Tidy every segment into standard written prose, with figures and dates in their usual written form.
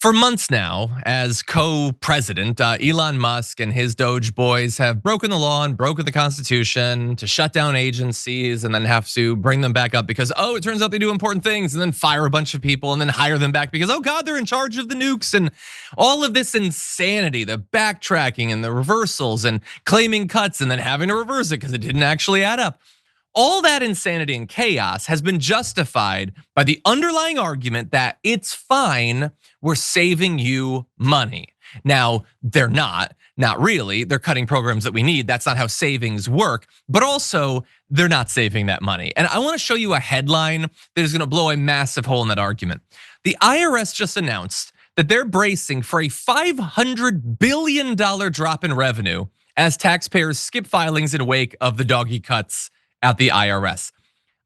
For months now, as co-president, Elon Musk and his DOGE boys have broken the law and broken the Constitution to shut down agencies and then have to bring them back up because, it turns out they do important things, and then fire a bunch of people and then hire them back because, oh God, they're in charge of the nukes, and all of this insanity, the backtracking and the reversals and claiming cuts and then having to reverse it because it didn't actually add up. All that insanity and chaos has been justified by the underlying argument that it's fine, we're saving you money. Now, they're not really. They're cutting programs that we need. That's not how savings work, but also they're not saving that money. And I wanna show you a headline that is gonna blow a massive hole in that argument. The IRS just announced that they're bracing for a $500 billion drop in revenue as taxpayers skip filings in wake of the doggy cuts at the IRS.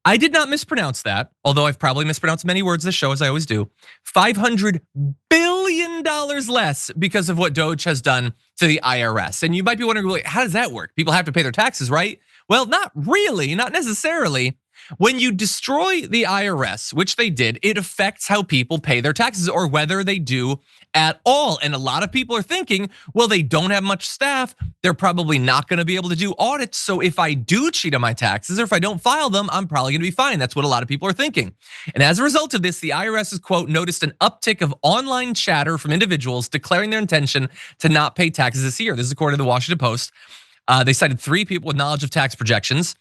I did not mispronounce that, although I've probably mispronounced many words this show, as I always do. $500 billion less because of what DOGE has done to the IRS. And you might be wondering, how does that work? People have to pay their taxes, right? Well, not really, not necessarily. When you destroy the IRS, which they did, it affects how people pay their taxes or whether they do at all. And a lot of people are thinking, well, they don't have much staff. They're probably not gonna be able to do audits. So if I do cheat on my taxes or if I don't file them, I'm probably gonna be fine. That's what a lot of people are thinking. And as a result of this, the IRS has, quote, noticed an uptick of online chatter from individuals declaring their intention to not pay taxes this year. This is according to the Washington Post. They cited 3 people with knowledge of tax projections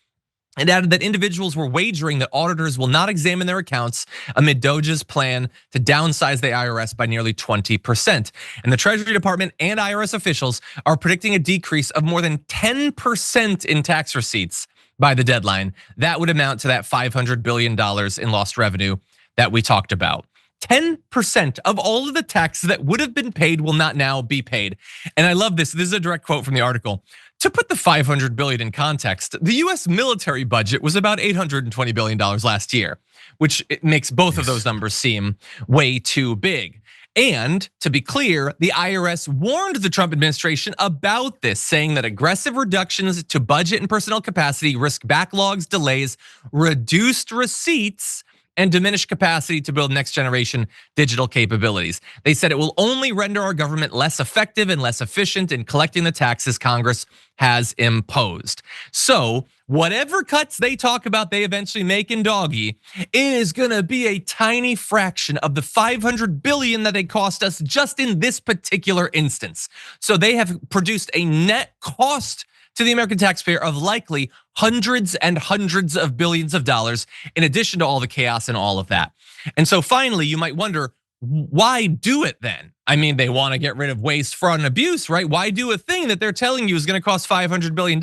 and added that individuals were wagering that auditors will not examine their accounts amid DOGE's plan to downsize the IRS by nearly 20%. And the Treasury Department and IRS officials are predicting a decrease of more than 10% in tax receipts by the deadline. That would amount to that $500 billion in lost revenue that we talked about. 10% of all of the taxes that would have been paid will not now be paid. And I love this. This is a direct quote from the article. To put the $500 billion in context, the US military budget was about $820 billion last year, which makes both of those numbers seem way too big. And to be clear, the IRS warned the Trump administration about this, saying that aggressive reductions to budget and personnel capacity risk backlogs, delays, reduced receipts, and diminished capacity to build next generation digital capabilities. They said it will only render our government less effective and less efficient in collecting the taxes Congress has imposed. So whatever cuts they talk about they eventually make in doggy, it is gonna be a tiny fraction of the $500 billion that they cost us just in this particular instance. So they have produced a net cost to the American taxpayer of likely hundreds and hundreds of billions of dollars, in addition to all the chaos and all of that. And so finally, you might wonder, why do it then? I mean, they wanna get rid of waste, fraud, and abuse, right? Why do a thing that they're telling you is gonna cost $500 billion?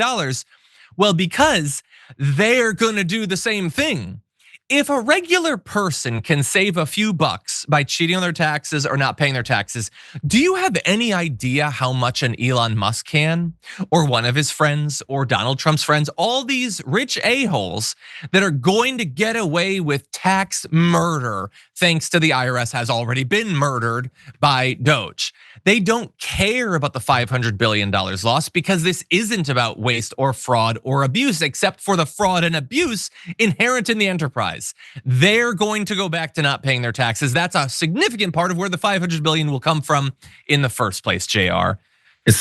Well, because they're gonna do the same thing. If a regular person can save a few bucks by cheating on their taxes or not paying their taxes, do you have any idea how much an Elon Musk can? Or one of his friends, or Donald Trump's friends, all these rich a-holes that are going to get away with tax murder thanks to the IRS has already been murdered by DOGE. They don't care about the $500 billion lost because this isn't about waste or fraud or abuse, except for the fraud and abuse inherent in the enterprise. They're going to go back to not paying their taxes. That's a significant part of where the $500 billion will come from in the first place, JR.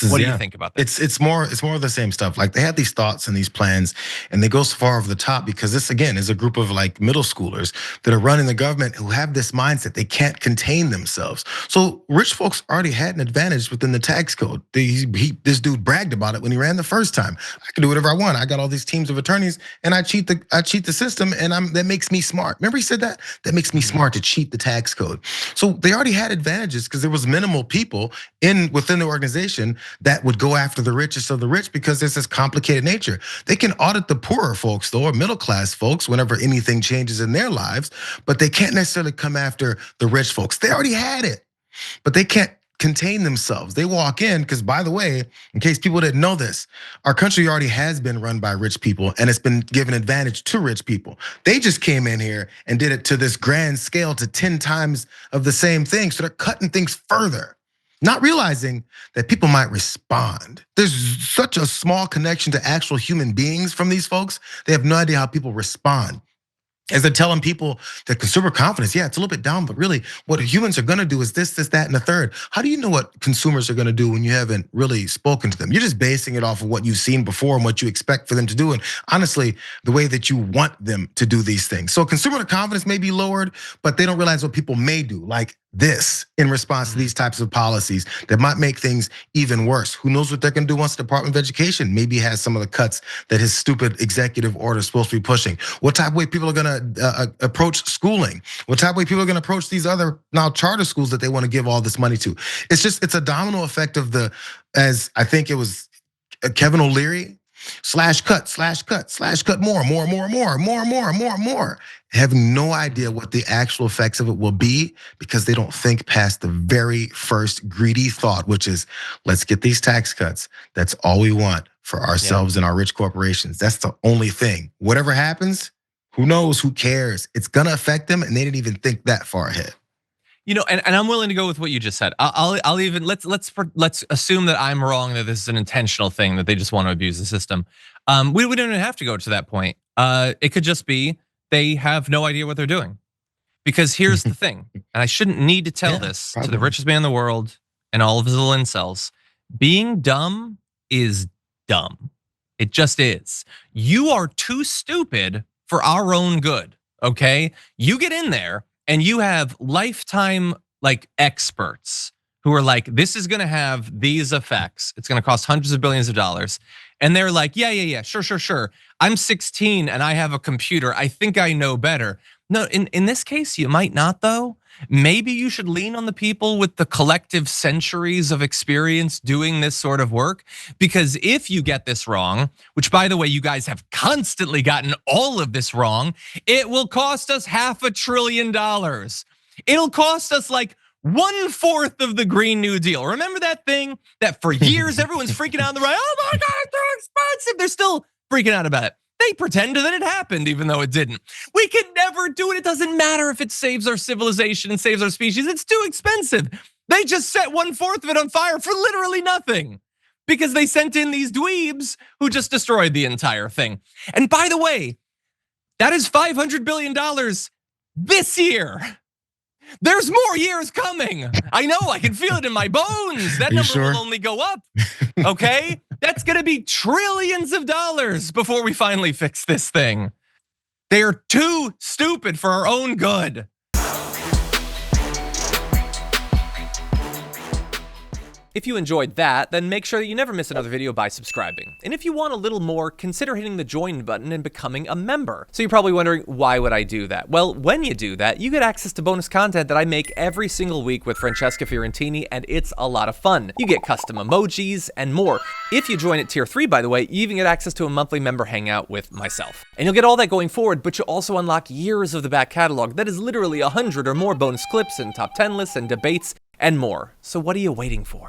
What do you think about that? It's more of the same stuff. Like they have these thoughts and these plans, and they go so far over the top because this again is a group of like middle schoolers that are running the government who have this mindset they can't contain themselves. So rich folks already had an advantage within the tax code. This dude bragged about it when he ran the first time. I can do whatever I want. I got all these teams of attorneys, and I cheat the system, and that makes me smart. Remember he said that? That makes me smart to cheat the tax code. So they already had advantages because there was minimal people within the organization that would go after the richest of the rich because there's this complicated nature. They can audit the poorer folks though, or middle class folks whenever anything changes in their lives, but they can't necessarily come after the rich folks. They already had it, but they can't contain themselves. They walk in, because by the way, in case people didn't know this, our country already has been run by rich people and it's been given advantage to rich people. They just came in here and did it to this grand scale to 10 times of the same thing. So they're cutting things further, not realizing that people might respond. There's such a small connection to actual human beings from these folks. They have no idea how people respond. As they're telling people that consumer confidence, yeah, it's a little bit down, but really what humans are gonna do is this, that, and the third. How do you know what consumers are gonna do when you haven't really spoken to them? You're just basing it off of what you've seen before and what you expect for them to do. And honestly, the way that you want them to do these things. So consumer confidence may be lowered, but they don't realize what people may do, like this in response to these types of policies that might make things even worse. Who knows what they're gonna do once the Department of Education maybe has some of the cuts that his stupid executive order is supposed to be pushing. What type of way people are gonna approach schooling? What type of way people are gonna approach these other now charter schools that they wanna give all this money to? It's a domino effect of as I think it was Kevin O'Leary, slash cut, more, having no idea what the actual effects of it will be because they don't think past the very first greedy thought, which is, let's get these tax cuts. That's all we want for ourselves and our rich corporations. That's the only thing. Whatever happens, who knows, who cares? It's gonna affect them, and they didn't even think that far ahead. And I'm willing to go with what you just said. I'll even let's assume that I'm wrong, that this is an intentional thing, that they just want to abuse the system. We don't even have to go to that point. It could just be they have no idea what they're doing. Because here's the thing, and I shouldn't need to tell this to the richest man in the world and all of his little incels. Being dumb is dumb. It just is. You are too stupid for our own good, okay? You get in there and you have lifetime experts who are like, this is gonna have these effects. It's gonna cost hundreds of billions of dollars. And they're like, yeah, sure. I'm 16 and I have a computer. I think I know better. No, in this case, you might not though. Maybe you should lean on the people with the collective centuries of experience doing this sort of work. Because if you get this wrong, which by the way, you guys have constantly gotten all of this wrong, it will cost us $500 billion. It'll cost us like 1/4 of the Green New Deal. Remember that thing that for years everyone's freaking out on the right? Oh my God, it's too expensive. They're still freaking out about it. They pretended that it happened even though it didn't. We can never do it. It doesn't matter if it saves our civilization and saves our species. It's too expensive. They just set 1/4 of it on fire for literally nothing because they sent in these dweebs who just destroyed the entire thing. And by the way, that is $500 billion this year. There's more years coming. I know, I can feel it in my bones. That number will only go up, okay? That's gonna be trillions of dollars before we finally fix this thing. They are too stupid for our own good. If you enjoyed that, then make sure that you never miss another video by subscribing. And if you want a little more, consider hitting the join button and becoming a member. So you're probably wondering, why would I do that? Well, when you do that, you get access to bonus content that I make every single week with Francesca Fiorentini, and it's a lot of fun. You get custom emojis and more. If you join at tier 3, by the way, you even get access to a monthly member hangout with myself. And you'll get all that going forward, but you'll also unlock years of the back catalog that is literally 100 or more bonus clips and top 10 lists and debates and more. So what are you waiting for?